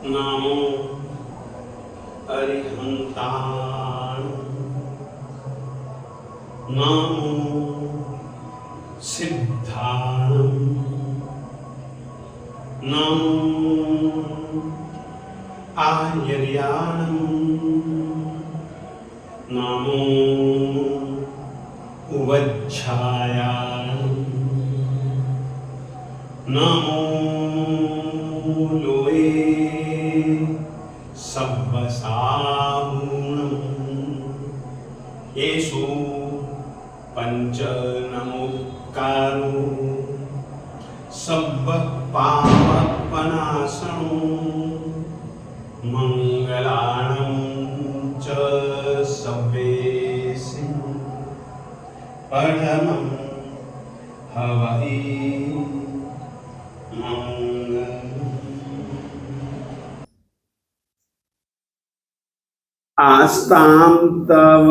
नामो अरिहंताण, नामो सिद्धाणं, नामो आयर्याणं, नामो उवज्झायाणं, नामो लोए सब्बसाहूणं, येषु पंच नमोकारो सब्ब पापनाशनो मंगलाणं च सब्बेषु परमं हवहि आस्तां तव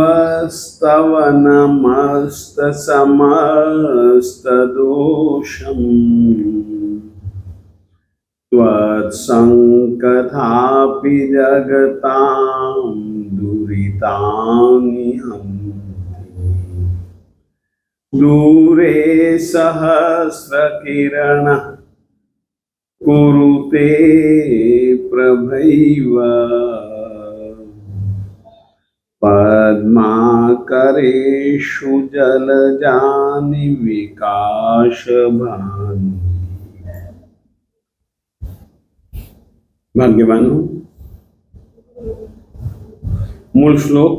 स्तवनमस्तसमस्तदोषम् त्वत्सङ्कथापि जगतां दुरितानि हन्ति। दूरे सहस्रकिरणः कुरुते प्रभैव, पद्माकरेषु जलजानि विकाशभानि। भाग्यवान मूल श्लोक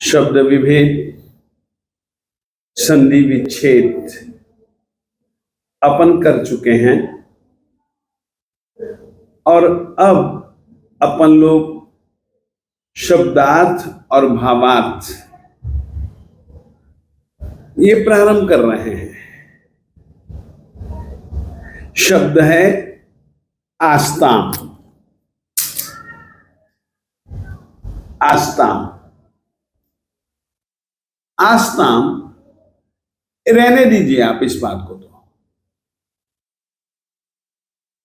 शब्द विभेद संधि विच्छेद अपन कर चुके हैं और अब अपन लोग शब्दार्थ और भावार्थ ये प्रारंभ कर रहे हैं। शब्द है आस्ताम। आस्ताम आस्ताम रहने दीजिए आप इस बात को, तो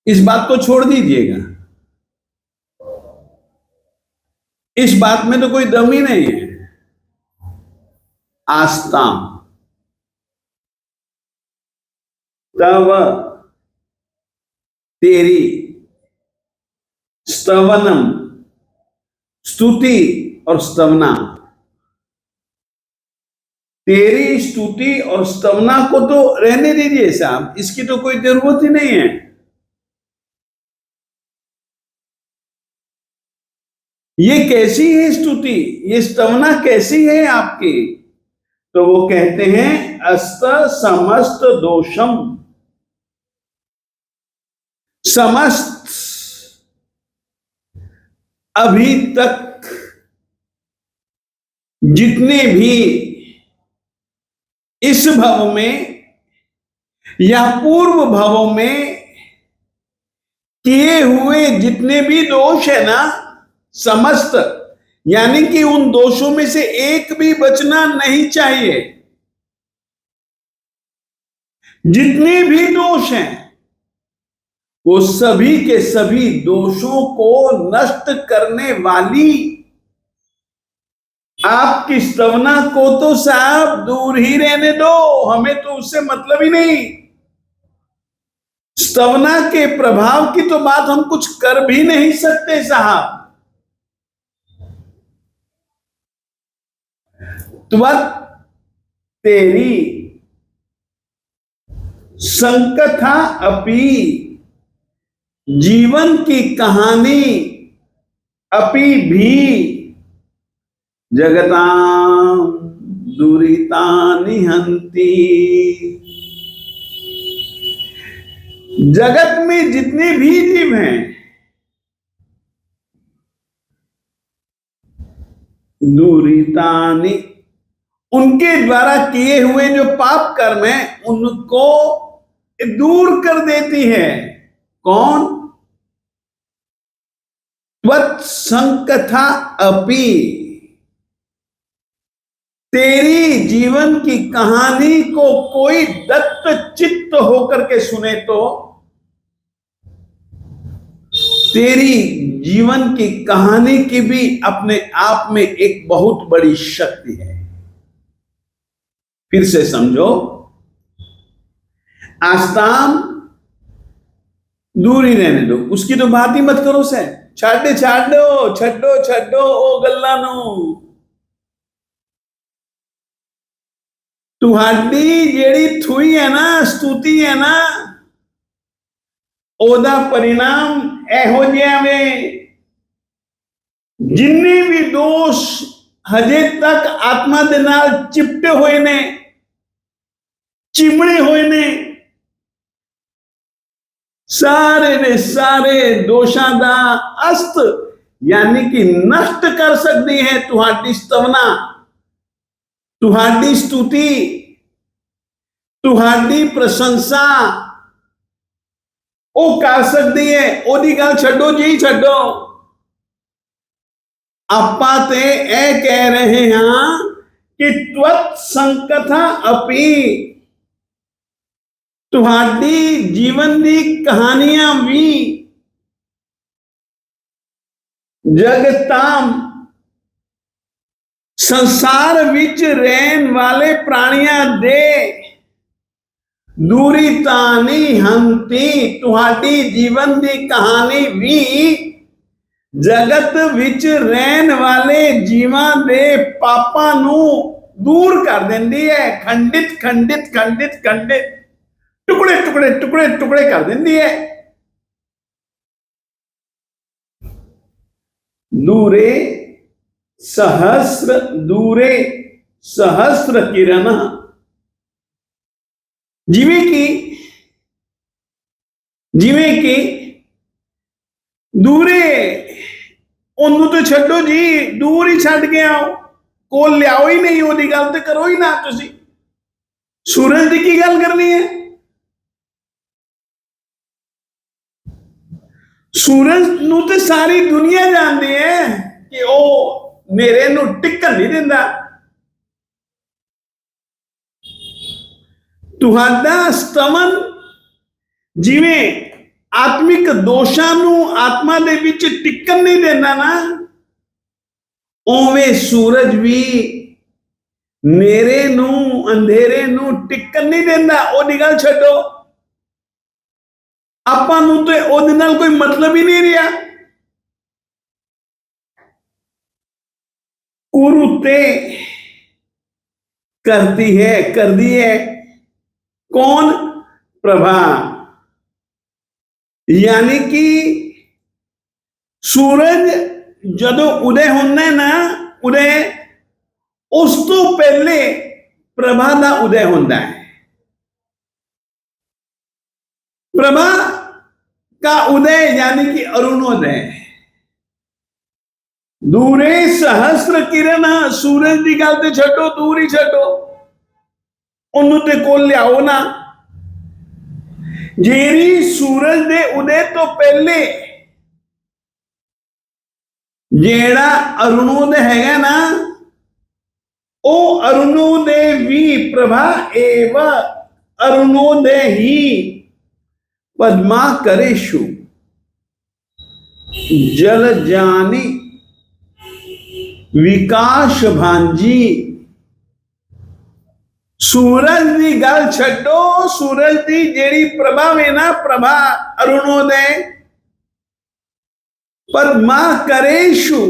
इस बात को छोड़ दीजिएगा। इस बात में तो कोई दम ही नहीं है। आस्ताम तव तेरी, स्तवनम स्तुति और स्तवना, तेरी स्तुति और स्तवना को तो रहने दीजिए साहब, इसकी तो कोई जरूरत ही नहीं है। ये कैसी है स्तुति, ये स्तवना कैसी है आपकी? तो वो कहते हैं अस्त समस्त दोषम, समस्त अभी तक जितने भी इस भव में या पूर्व भवों में किए हुए जितने भी दोष है ना, समस्त, यानी कि उन दोषों में से एक भी बचना नहीं चाहिए। जितने भी दोष हैं वो सभी के सभी दोषों को नष्ट करने वाली आपकी स्तवना को तो साहब दूर ही रहने दो, हमें तो उससे मतलब ही नहीं। स्तवना के प्रभाव की तो बात हम कुछ कर भी नहीं सकते साहब। तेरी संकथा अपि, जीवन की कहानी अपि भी, जगतां दुरितानि हन्ति, जगत में जितने भी जीव हैं दुरितानि, उनके द्वारा किए हुए जो पाप कर्म है उनको दूर कर देती है। कौन? त्वत्संकथा अपि, तेरी जीवन की कहानी को कोई दत्त चित्त होकर के सुने तो तेरी जीवन की कहानी की भी अपने आप में एक बहुत बड़ी शक्ति है। फिर से समझो, आस्ताम दूर ही रहने दो, उसकी तो बात ही मत करो से, छाड़ो छाड़ो छड्डो छड्डो ओ गल्ला नू। तुहाडी जेड़ी थुई है ना, स्तुति है ना, ओदा परिणाम एहो जिहा वे, जिन्ने भी दोष हजे तक आत्मा दे नाल चिपटे हुए ने, चिमड़े हुए ने, सारे ने सारे दोषां दा अस्त यानी कि नष्ट कर सकती है तुहाडी स्तवना, तुहाडी स्तुति, तुहाडी प्रशंसा ओ कर सकती है। ओदी गल छड्डो जी छड्डो, आपां ते ए कह रहे हैं कि त्वत्संकथा अपि, तुहाडी जीवन दी कहानियां भी जगताम संसार विच रहन वाले प्राणियां दे दूरी तानी हंती, तुहाडी जीवन दी कहानी भी जगत विच रहन वाले जीवां दे पापां नू दूर कर देंदी है, खंडित खंडित खंडित खंडित, टुकड़े टुकड़े टुकड़े टुकड़े कर देंदी है। दूरे सहस्र किरण, जिवें कि दूरे ओनू तो छड्डो जी, दूर ही छड्ड के आओ, कोल लियाओ ही नहीं, ओदी गल ते करो ही ना तुसी। सूरज की गल करनी है, सूरज नू ते सारी दुनिया जानती है कि ओ नेरे नू टिकन नहीं दिंदा। तुहाडा स्तमन जिवें आत्मिक दोषां नू आत्मा दे विच टिकन नहीं देना ना, ओवें सूरज भी नेरे नू अंधेरे नू टिकन नहीं देंदा। ओदी गल छड्डो, आपां नू ते ओदे नाल कोई मतलब ही नहीं रहा। कुरुते करती है, कर दी है कौन? प्रभा, यानी कि सूरज जदों उदय होना ना, उदय उस तो पहले प्रभा का उदय होता है। प्रभा का उदय यानी कि अरुणोदय। दूरे सहस्र किरण, सूरज की गल ते छड्डो, दूर ही छड्डो, उन्होंने ते कोल लियाओ ना। जेरी सूरज दे उदय तो पहले जेड़ा अरुणोदय है ना, ओ अरुणोदय भी प्रभा एव अरुणोदय ही पद्मा करेशु जल जानी विकास भांजी। सूरज की गल छड्डो, सूरज की जेड़ी प्रभा है ना, प्रभा अरुणोदय पद्मा करेशु,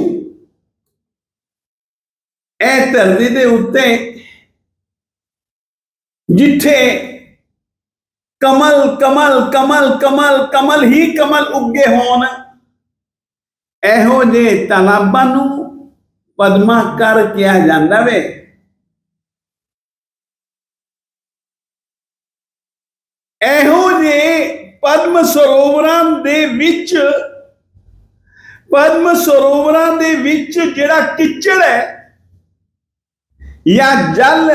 ए धरती दे उत्ते जिथे कमल कमल कमल कमल कमल ही कमल उगे होन, एहो जे तालाबां नू पद्मा कर किया जांदा वे। एहो जे पद्म सरोवरां दे विच, पद्म सरोवरां दे विच जेड़ा किचड़ है या जल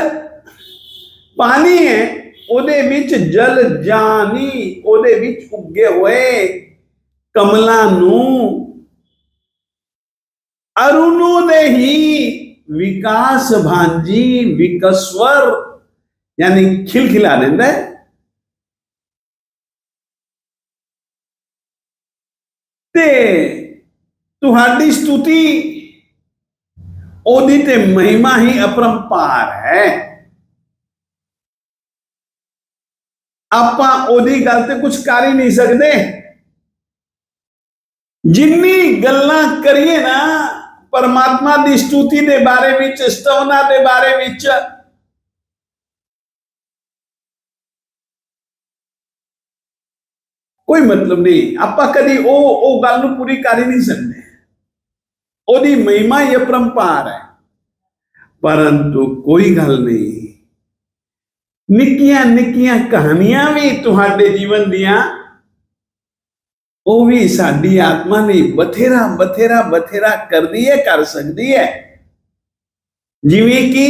पानी है, ओदे विच जल जानी, ओदे विच उगे हुए कमलां नू अरुणोदय ही विकास भांजी विकस्वर यानी खिलखिला देंदा है। ते तुहाडी स्तुति ओदी ते महिमा ही अपरंपार है। आपां ओदी गल ते कुछ कर ही नहीं सकते। जिन्नी गल्लां करिए ना परमात्मा दी स्तुति दे बारे विच, स्तवना दे बारे विच, कोई मतलब नहीं। आपां कदी ओ गल नूं पूरी कर ही नहीं सकते। ओदी महिमा ही अपरंपार है। परंतु कोई गल नहीं, निक्कियां निक्कियां कहानियां भी तुहाडे जीवन दियां ਉਹ ਵੀ ਸਾਡੀ आत्मा ने बथेरा बथेरा बथेरा करदी है, कर सकती है। जिवें कि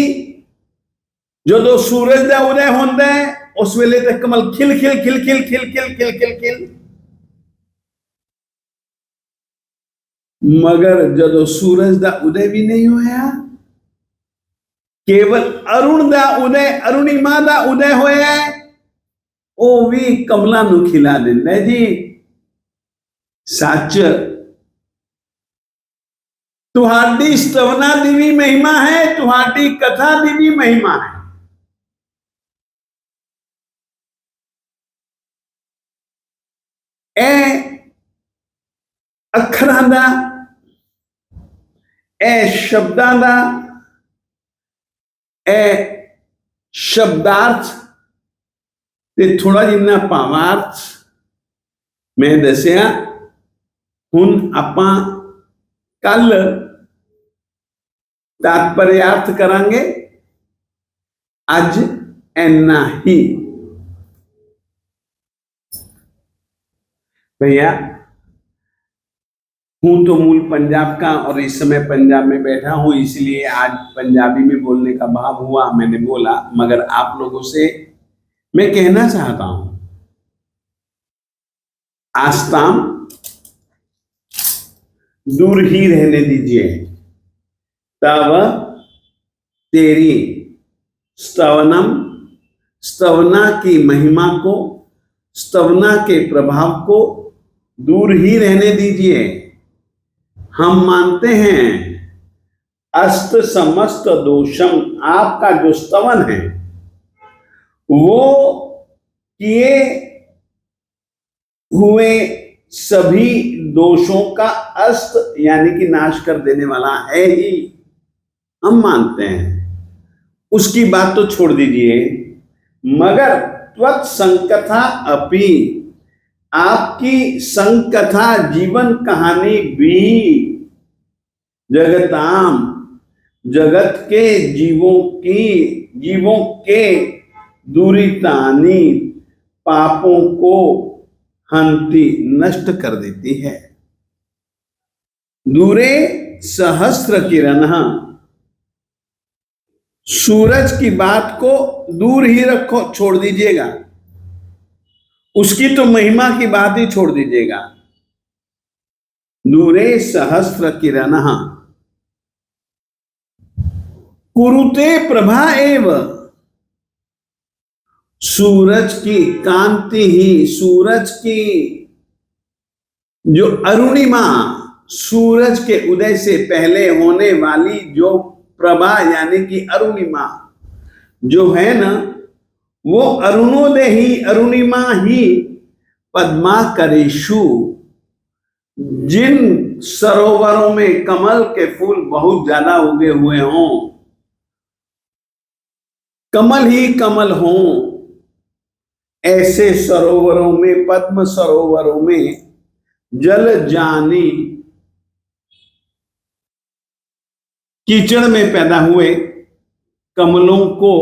जदों सूरज का उदय होंदा है उस वेले ते कमल खिल खिल खिल खिल खिल खिल खिल खिल खिल, मगर जदों सूरज का उदय भी नहीं होया, केवल अरुण का उदय, अरुणिमा का उदय होया है, ਉਹ भी कमलों नूं खिला दिंदा है जी। सच तुहाडी स्तवना दी भी महिमा है, तुहाडी कथा दी भी महिमा है। ए अखरां दा, ए शब्दां दा, ए शब्दार्थ ते थोड़ा जिन्ना भावार्थ मैं दसिया। हुण आपां कल तात्पर्यार्थ करांगे, अज इन्ना ही। भैया हूं तो मूल पंजाब का और इस समय पंजाब में बैठा हूं, इसलिए आज पंजाबी में बोलने का भाव हुआ, मैंने बोला। मगर आप लोगों से मैं कहना चाहता हूं, आस्ताम दूर ही रहने दीजिए, तब तेरी स्तवनम, स्तवना की महिमा को, स्तवना के प्रभाव को दूर ही रहने दीजिए। हम मानते हैं अस्त समस्त दोषम, आपका जो स्तवन है वो किए हुए सभी दोषों का अस्त यानी कि नाश कर देने वाला है ही, हम मानते हैं। उसकी बात तो छोड़ दीजिए, मगर त्वत् संकथा अपि, आपकी संकथा जीवन कहानी भी जगताम, जगत के जीवों के दुरितानी, पापों को हंति, नष्ट कर देती है। दूरे सहस्त्र किरण, सूरज की बात को दूर ही रखो, छोड़ दीजिएगा। उसकी तो महिमा की बात ही छोड़ दीजिएगा। दूरे सहस्त्र किरण कुरुते प्रभा एव, सूरज की कांति ही, सूरज की जो अरुणिमा, सूरज के उदय से पहले होने वाली जो प्रभा यानी कि अरुणिमा जो है ना, वो अरुणोदय ही, अरुणिमा ही पद्माकरेषु, जिन सरोवरों में कमल के फूल बहुत ज्यादा उगे हुए हों, कमल ही कमल हों, ऐसे सरोवरों में, पद्म सरोवरों में जल जानी, कीचड़ में पैदा हुए कमलों को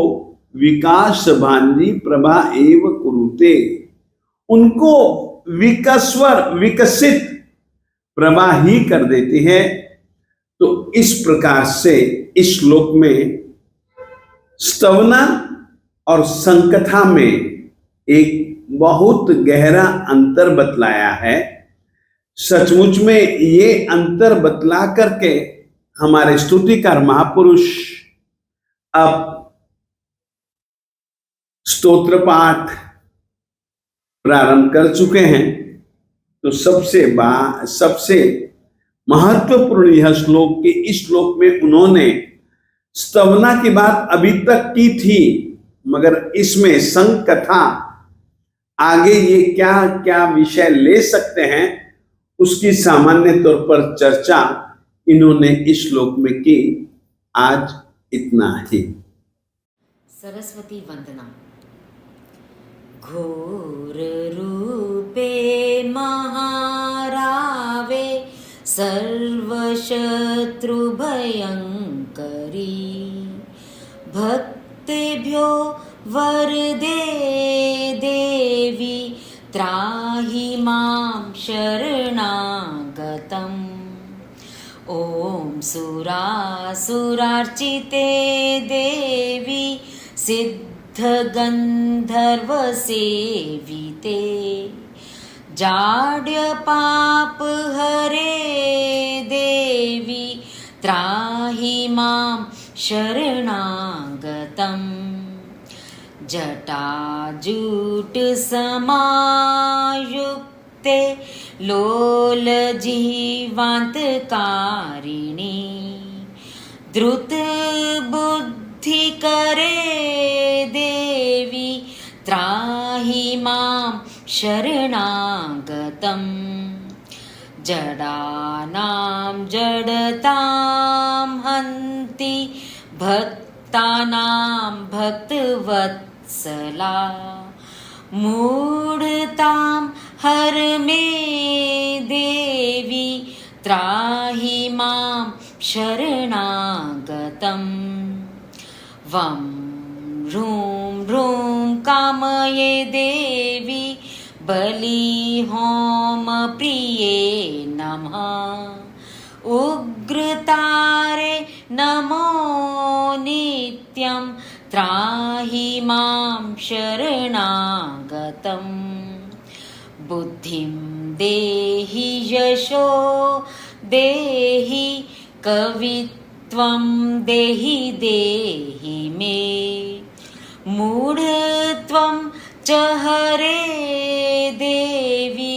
विकास भांजी प्रभा एव कुरुते, उनको विकस्वर, विकसित प्रभा ही कर देती है। तो इस प्रकार से इस श्लोक में स्तवना और संकथा में एक बहुत गहरा अंतर बतलाया है। सचमुच में ये अंतर बतला करके हमारे स्तुतिकार महापुरुष अब स्तोत्र पाठ प्रारंभ कर चुके हैं। तो सबसे महत्वपूर्ण यह श्लोक के इस श्लोक में उन्होंने स्तवना की बात अभी तक की थी, मगर इसमें संकथा आगे ये क्या क्या विषय ले सकते हैं उसकी सामान्य तौर पर चर्चा इन्होंने इस श्लोक में की। आज इतना ही। सरस्वती वंदना। घोर रूपे महारावे सर्वशत्रु भयंकरी, भक्तेभ्यो वरदे देवी त्राहि मां शरणागतम्। ॐ सुरासुरार्चिते देवी सिद्धगन्धर्वसेविते, जाड्यपापहरे देवी त्राहि मां शरणागतम्। जटाजूटसमायुक्ते लोलजीवान्तकारिणी, धृतबुद्धिकरे देवी त्राहि मां शरणागतम्। जडानां जडतां हन्ति भक्तानां भक्तवत्सला, मूढतां हर मे देवी त्राहि मां शरणागतम्। वं ह्रूं ह्रूं कामये देवी बलिहोमप्रिये नमः। उग्रतारे नमो नित्यं त्राहि मां शरणागतम्। बुद्धिं देहि यशो देहि कवित्वं देहि देहि मे, मूढत्वं च हरे देवी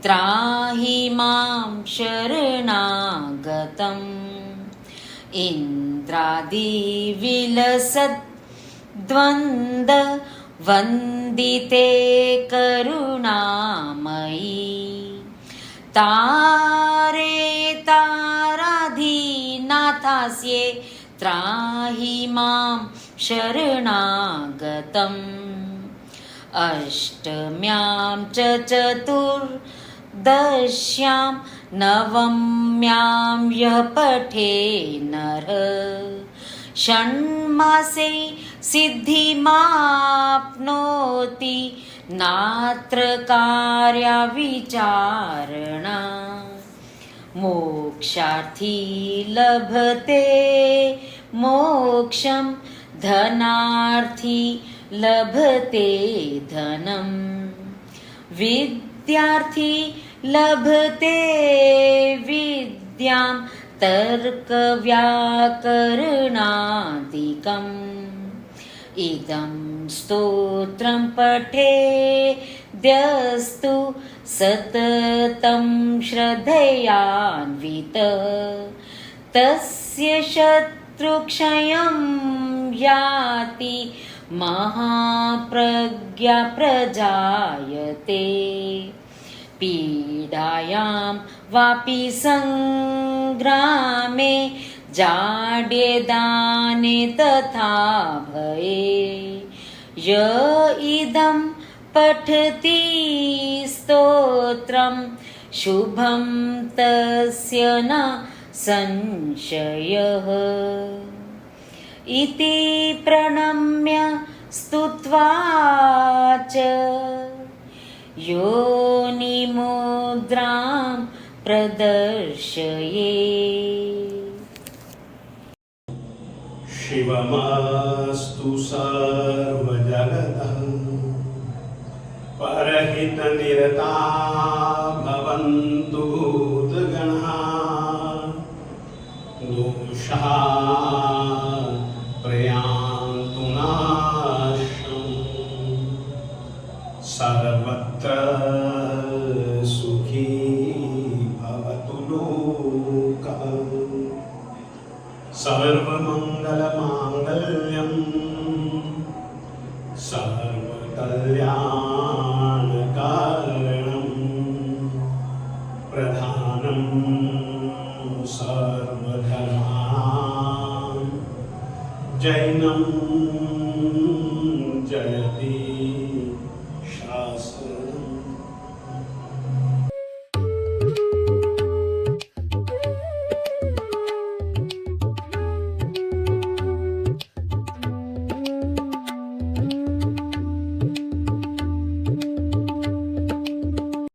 त्राहि मां शरणागतम्। इन्द्रादिविलसद्वन्द्ववन्दिते करुणामयी, तारे ताराधिनाथास्ये त्राहि मां शरणागतम्। अष्टम्यां च चतुर्दश्यां नवम्यां यः पठे नरः, षण्मासे सिद्धिमाप्नोति नात्र कार्या विचारणा। मोक्षार्थी लभते मोक्षं, धनार्थी लभते धनम्, विद्यार्थी लभते विद्यां तर्कव्याकरणादिकम्। इदं स्तोत्रं पठेद्यस्तु सततं श्रद्धयान्वितः, तस्य शत्रुक्षयं याति महाप्रज्ञा प्रजायते। पीडायां वापि संग्रामे, जाड्यदाने तथा भये, य इदं पठति स्तोत्रं शुभं तस्य न संशयः। इति प्रणम्य स्तुत्वा च योनिमुद्रां प्रदर्शये। शिवमस्तु सर्वजगतः परहितनिरता भवन्तु भूतगणाः। जैनम